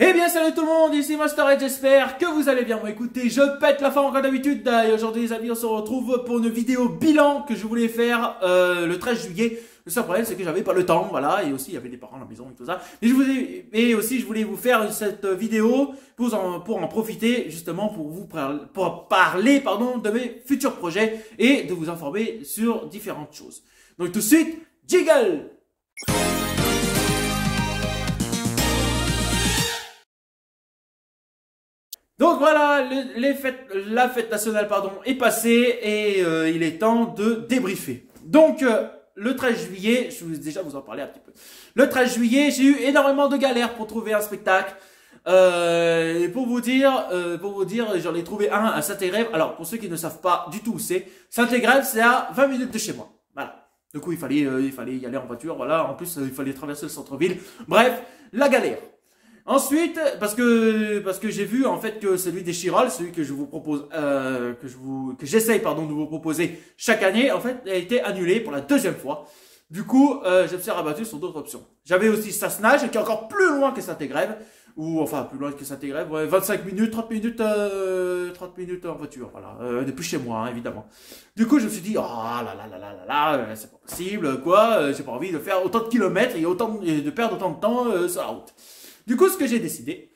Eh bien salut tout le monde, ici Master, j'espère que vous allez bien. Bon écoutez, je pète la forme comme d'habitude. Et aujourd'hui les amis, on se retrouve pour une vidéo bilan que je voulais faire le 13 juillet. Le seul problème c'est que j'avais pas le temps, voilà, et aussi il y avait des parents à la maison et tout ça. Mais aussi je voulais vous faire cette vidéo pour en profiter justement pour parler de mes futurs projets et de vous informer sur différentes choses. Donc tout de suite, jiggle! Donc voilà, la fête nationale est passée et il est temps de débriefer. Donc le 13 juillet, je vais déjà vous en parler un petit peu. Le 13 juillet, j'ai eu énormément de galères pour trouver un spectacle. Pour vous dire, j'en ai trouvé un à Saint-Égrève. Alors pour ceux qui ne savent pas du tout où c'est, Saint-Égrève, c'est à 20 minutes de chez moi. Voilà. Du coup, il fallait y aller en voiture. Voilà. En plus, il fallait traverser le centre-ville. Bref, la galère. Ensuite, parce que j'ai vu en fait que celui des Chirolles, celui que je vous propose, que j'essaye de vous proposer chaque année, en fait, a été annulé pour la deuxième fois. Du coup, je me suis rabattu sur d'autres options. J'avais aussi Sassenage, qui est encore plus loin que Saint-Égrève, ou enfin plus loin que Saint-Égrève, ouais, 25 minutes, 30 minutes en voiture, voilà, depuis chez moi, hein, évidemment. Du coup, je me suis dit, oh c'est pas possible, quoi, j'ai pas envie de faire autant de kilomètres et de perdre autant de temps sur la route. Du coup, ce que j'ai décidé,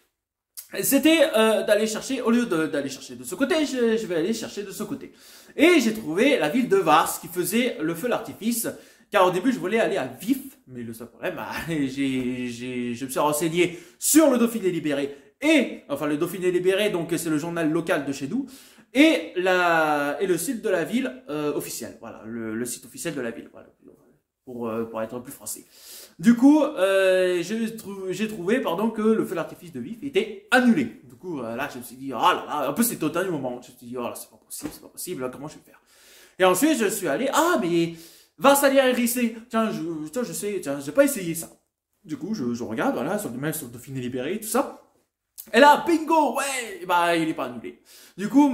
c'était d'aller chercher, au lieu d'aller chercher de ce côté, je vais aller chercher de ce côté. Et j'ai trouvé la ville de Vars qui faisait le feu d'artifice, car au début, je voulais aller à Vif, mais le seul problème, je me suis renseigné sur le Dauphiné Libéré, le Dauphiné Libéré, donc c'est le journal local de chez nous, et le site de la ville officiel, voilà, le site officiel de la ville, voilà, pour être plus français. Du coup, j'ai trouvé que le feu d'artifice de Vif était annulé. Du coup, là, je me suis dit, oh là là, un peu c'était au dernier moment. Je me suis dit, oh là, c'est pas possible, là, comment je vais faire? Et ensuite, je suis allé, mais Varsalière-Hérissé, tiens, je sais, j'ai pas essayé ça. Du coup, je regarde, voilà, sur le Dauphiné Libéré, tout ça. Et là, bingo, ouais, il est pas annulé. Du coup,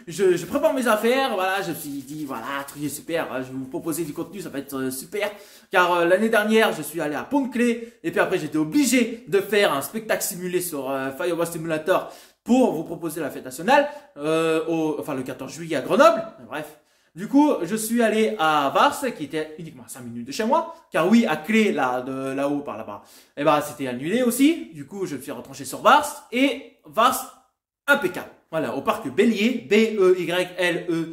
je prépare mes affaires, voilà, je me suis dit, voilà, truc super, je vais vous proposer du contenu, ça va être super. Car l'année dernière, je suis allé à Pont-de-Clé, et puis après, j'étais obligé de faire un spectacle simulé sur Firewall Simulator pour vous proposer la fête nationale, le 14 juillet à Grenoble, bref. Du coup, je suis allé à Vars, qui était uniquement à 5 minutes de chez moi. Car oui, à Clé, là-haut, par là-bas, c'était annulé aussi. Du coup, je me suis retranché sur Vars. Et Vars, impeccable. Voilà, au parc Bellier, B-E-Y-L-E-L-I-E-R,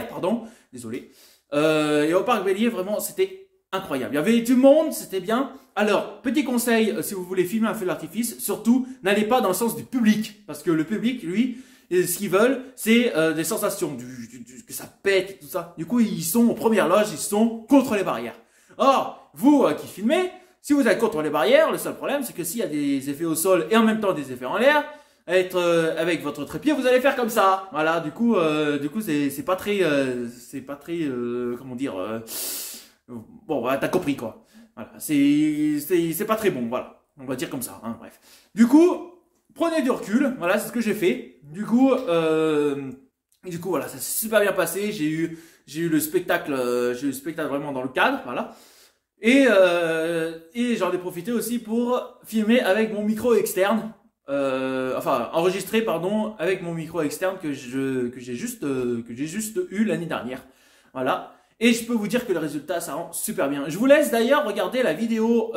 pardon. Désolé. Et au parc Bellier, vraiment, c'était incroyable. Il y avait du monde, c'était bien. Alors, petit conseil, si vous voulez filmer un feu d'artifice, surtout, n'allez pas dans le sens du public. Parce que le public, lui, et ce qu'ils veulent, c'est des sensations, que ça pète et tout ça. Du coup, ils sont en première loge, ils sont contre les barrières. Or, vous qui filmez, si vous êtes contre les barrières, le seul problème, c'est que s'il y a des effets au sol et en même temps des effets en l'air, avec votre trépied, vous allez faire comme ça. Voilà, du coup, c'est pas très, comment dire, bon, voilà, t'as compris quoi. Voilà, c'est pas très bon, voilà. On va dire comme ça, hein, bref. Du coup, prenez du recul, voilà, c'est ce que j'ai fait. Du coup, voilà, ça s'est super bien passé. J'ai eu le spectacle, vraiment dans le cadre, voilà. Et j'en ai profité aussi pour filmer avec mon micro externe, enregistrer, avec mon micro externe que j'ai juste eu l'année dernière, voilà. Et je peux vous dire que le résultat, ça rend super bien. Je vous laisse d'ailleurs regarder la vidéo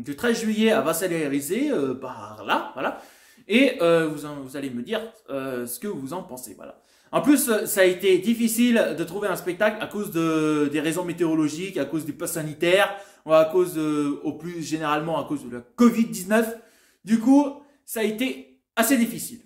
du 13 juillet à Varsalière-Hérissé, par là, voilà. Et vous allez me dire ce que vous en pensez, voilà. En plus, ça a été difficile de trouver un spectacle à cause des raisons météorologiques, à cause du pass sanitaire, ou plus généralement à cause de la Covid-19. Du coup, ça a été assez difficile.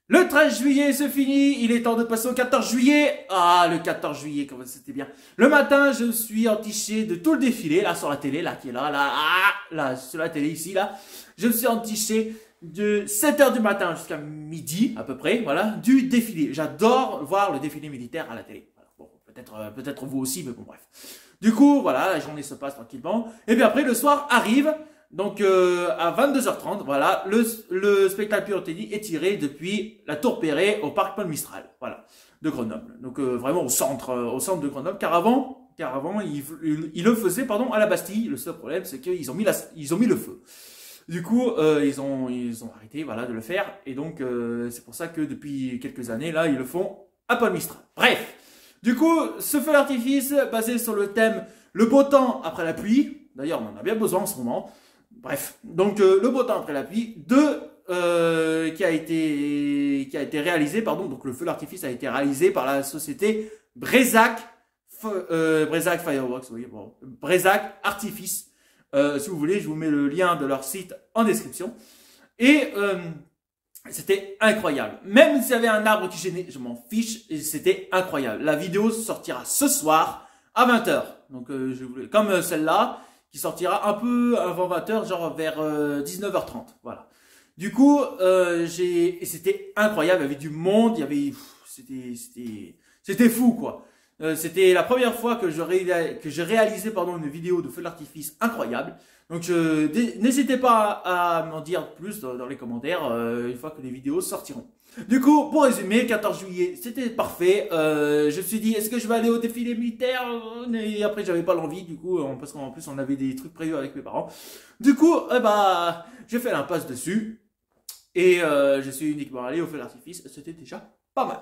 Le 13 juillet, c'est fini. Il est temps de passer au 14 juillet. Ah, le 14 juillet, comment c'était bien. Le matin, je suis entiché de tout le défilé, là, sur la télé, là, qui est là, sur la télé, ici, là. Je me suis entiché de 7h du matin jusqu'à midi, à peu près, voilà, du défilé. J'adore voir le défilé militaire à la télé. Voilà. Bon, peut-être vous aussi, mais bon, bref. Du coup, voilà, la journée se passe tranquillement. Et puis après, le soir arrive. Donc à 22h30, voilà, le spectacle pyrotechnique est tiré depuis la Tour Perret au parc Paul Mistral, voilà, de Grenoble. Donc vraiment au centre de Grenoble, car avant ils le faisaient à la Bastille. Le seul problème, c'est qu'ils ont mis le feu. Du coup, ils ont arrêté, voilà, de le faire. Et donc, c'est pour ça que depuis quelques années, là, ils le font à Paul Mistral. Bref. Du coup, ce feu d'artifice, basé sur le thème le beau temps après la pluie. D'ailleurs, on en a bien besoin en ce moment. Bref. Donc, le beau temps après la pluie. Qui a été réalisé, pardon. Donc, le feu d'artifice a été réalisé par la société Brezac Fireworks, oui, bon, Brezac Artifice. Si vous voulez, je vous mets le lien de leur site en description. Et c'était incroyable. Même s'il y avait un arbre qui gênait, je m'en fiche. C'était incroyable. La vidéo sortira ce soir à 20 h. Donc, comme celle-là, qui sortira un peu avant 20 h, genre vers 19 h 30. Voilà. Du coup, c'était incroyable. Il y avait du monde. Il y avait, c'était fou, quoi. C'était la première fois que je réalisais une vidéo de feu d'artifice incroyable. Donc n'hésitez pas à m'en dire plus dans les commentaires une fois que les vidéos sortiront. Du coup, pour résumer, 14 juillet, c'était parfait. Je me suis dit, est-ce que je vais aller au défilé militaire? Et après, j'avais pas l'envie, du coup, parce qu'en plus, on avait des trucs prévus avec mes parents. Du coup, j'ai fait l'impasse dessus. Et je suis uniquement allé au feu d'artifice. C'était déjà pas mal.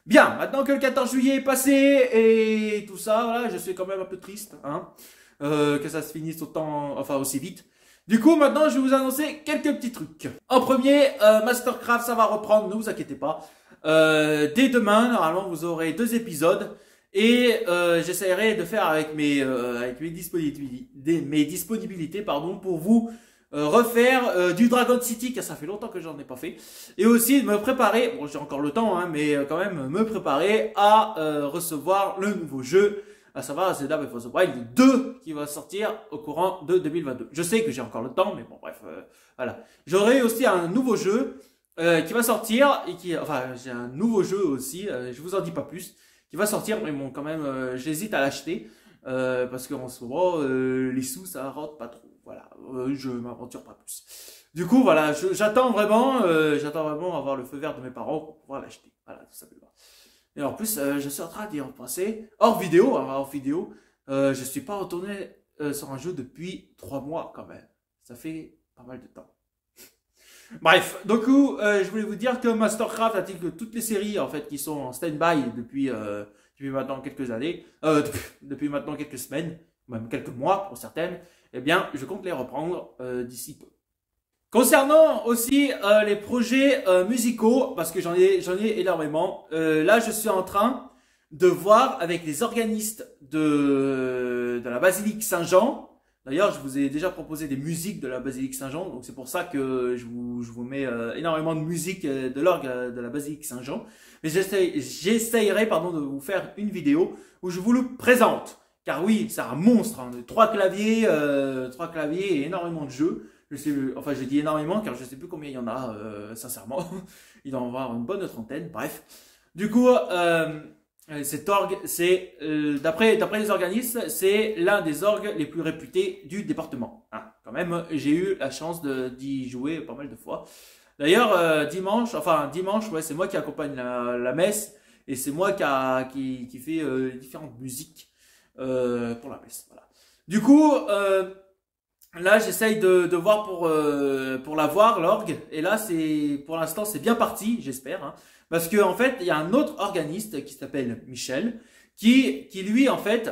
Bien, maintenant que le 14 juillet est passé et tout ça, voilà, je suis quand même un peu triste, hein, que ça se finisse aussi vite. Du coup, maintenant, je vais vous annoncer quelques petits trucs. En premier, Mastercraft, ça va reprendre, ne vous inquiétez pas. Dès demain, normalement, vous aurez 2 épisodes et j'essaierai de faire avec mes disponibilités, pardon, pour vous refaire du Dragon City, car ça fait longtemps que j'en ai pas fait, et aussi de me préparer, bon j'ai encore le temps, hein, mais quand même me préparer à recevoir le nouveau jeu, à savoir Zelda Breath of the Wild 2 qui va sortir au courant de 2022. Je sais que j'ai encore le temps, mais bon bref, voilà. J'aurai aussi un nouveau jeu qui va sortir, et j'ai un nouveau jeu aussi, je vous en dis pas plus, qui va sortir, mais bon quand même j'hésite à l'acheter, parce qu'en ce moment les sous ça rentre pas trop. Voilà, je m'aventure pas plus. Du coup, voilà, j'attends vraiment avoir le feu vert de mes parents pour pouvoir l'acheter. Voilà, tout simplement. Et en plus, je suis en train d'y repenser. Hors vidéo, je suis pas retourné sur un jeu depuis 3 mois quand même. Ça fait pas mal de temps. Bref, donc je voulais vous dire que Mastercraft, ainsi que toutes les séries en fait qui sont en stand-by depuis maintenant quelques années, depuis maintenant quelques semaines, même quelques mois pour certaines, eh bien, je compte les reprendre d'ici peu. Concernant aussi les projets musicaux, parce que j'en ai énormément, là je suis en train de voir avec les organistes de la Basilique Saint-Jean. D'ailleurs, je vous ai déjà proposé des musiques de la Basilique Saint-Jean, donc c'est pour ça que je vous mets énormément de musique de l'orgue de la Basilique Saint-Jean. Mais j'essayerai de vous faire une vidéo où je vous le présente. Car oui, c'est un monstre, hein, 3 claviers et énormément de jeux. Je dis énormément car je sais plus combien il y en a, sincèrement. Il doit en avoir une bonne trentaine, bref. Du coup, cet orgue, c'est, d'après les organismes, c'est l'un des orgues les plus réputés du département. Hein, quand même, j'ai eu la chance d'y jouer pas mal de fois. D'ailleurs, dimanche, ouais, c'est moi qui accompagne la messe et c'est moi qui fait différentes musiques. Pour la messe, voilà. Du coup, là, j'essaye de voir pour l'avoir, l'orgue. Et là, pour l'instant, c'est bien parti, j'espère. Hein, parce que en fait, il y a un autre organiste qui s'appelle Michel, qui lui, en fait,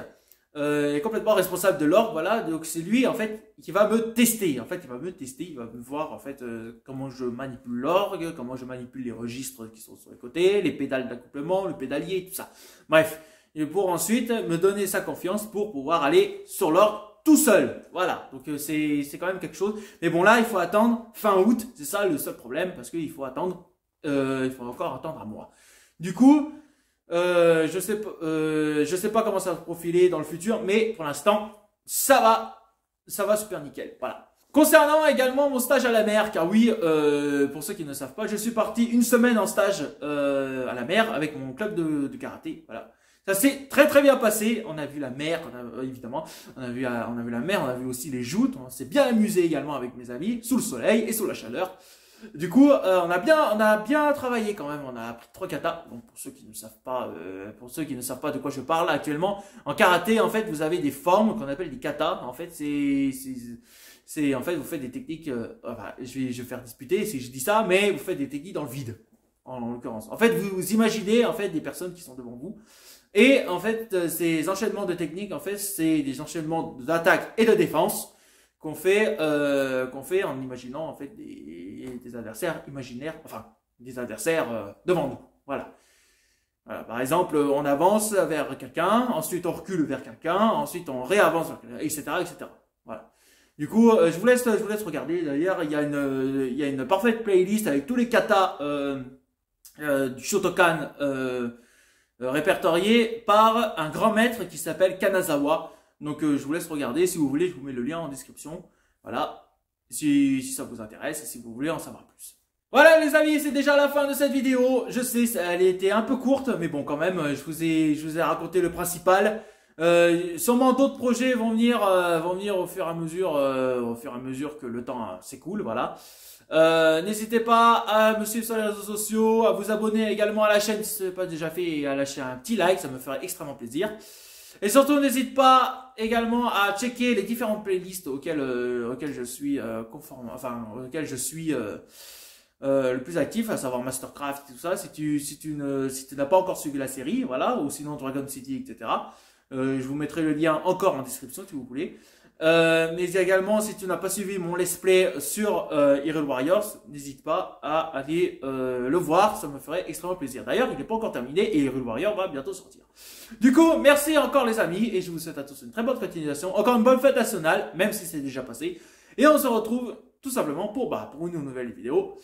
est complètement responsable de l'orgue. Voilà, donc c'est lui, en fait, qui va me tester. En fait, il va me voir, en fait, comment je manipule l'orgue, comment je manipule les registres qui sont sur les côtés, les pédales d'accouplement, le pédalier, tout ça. Bref. Et pour ensuite me donner sa confiance pour pouvoir aller sur l'orgue tout seul. Voilà, donc c'est quand même quelque chose. Mais bon là, il faut attendre fin août, c'est ça le seul problème, parce qu'il faut attendre, il faut encore attendre un mois. Du coup, je sais pas comment ça va se profiler dans le futur, mais pour l'instant, ça va super nickel. Voilà. Concernant également mon stage à la mer, car oui, pour ceux qui ne savent pas, je suis parti une semaine en stage à la mer avec mon club de karaté. Voilà. Ça s'est très très bien passé. On a vu la mer, évidemment. On a vu la mer, on a vu aussi les joutes. On s'est bien amusé également avec mes amis, sous le soleil et sous la chaleur. Du coup, on a bien travaillé quand même. On a appris 3 katas. Donc pour ceux qui ne savent pas de quoi je parle actuellement, en karaté, en fait, vous avez des formes qu'on appelle des katas. En fait, C'est en fait, vous faites des techniques, enfin, je vais faire disputer si je dis ça, mais vous faites des techniques dans le vide, en l'occurrence. En fait, vous imaginez en fait des personnes qui sont devant vous, et en fait, ces enchaînements de techniques, en fait, c'est des enchaînements d'attaque et de défense qu'on fait en imaginant en fait des adversaires imaginaires, enfin des adversaires devant nous. Voilà. Voilà. Par exemple, on avance vers quelqu'un, ensuite on recule vers quelqu'un, ensuite on réavance vers quelqu'un, etc., etc. Voilà. Du coup, je vous laisse regarder. D'ailleurs, il y a une parfaite playlist avec tous les katas du Shotokan répertoriés par un grand maître qui s'appelle Kanazawa. Donc, je vous laisse regarder. Si vous voulez, je vous mets le lien en description. Voilà. Si ça vous intéresse et si vous voulez en savoir plus. Voilà les amis, c'est déjà la fin de cette vidéo. Je sais, elle était un peu courte, mais bon quand même, je vous ai raconté le principal. Sûrement d'autres projets vont venir au fur et à mesure que le temps s'écoule, voilà. N'hésitez pas à me suivre sur les réseaux sociaux, à vous abonner également à la chaîne si ce n'est pas déjà fait et à lâcher un petit like, ça me ferait extrêmement plaisir. Et surtout, n'hésite pas également à checker les différentes playlists auxquelles je suis le plus actif, à savoir Mastercraft et tout ça. Si tu n'as pas encore suivi la série, voilà, ou sinon Dragon City, etc. Je vous mettrai le lien encore en description si vous voulez. Mais également, si tu n'as pas suivi mon let's play sur Hyrule Warriors, n'hésite pas à aller le voir, ça me ferait extrêmement plaisir. D'ailleurs, il n'est pas encore terminé et Hyrule Warriors va bientôt sortir. Du coup, merci encore les amis et je vous souhaite à tous une très bonne continuation. Encore une bonne fête nationale, même si c'est déjà passé. Et on se retrouve tout simplement pour une nouvelle vidéo.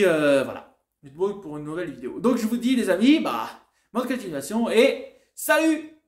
Voilà, pour une nouvelle vidéo. Donc je vous dis les amis, bonne continuation et salut!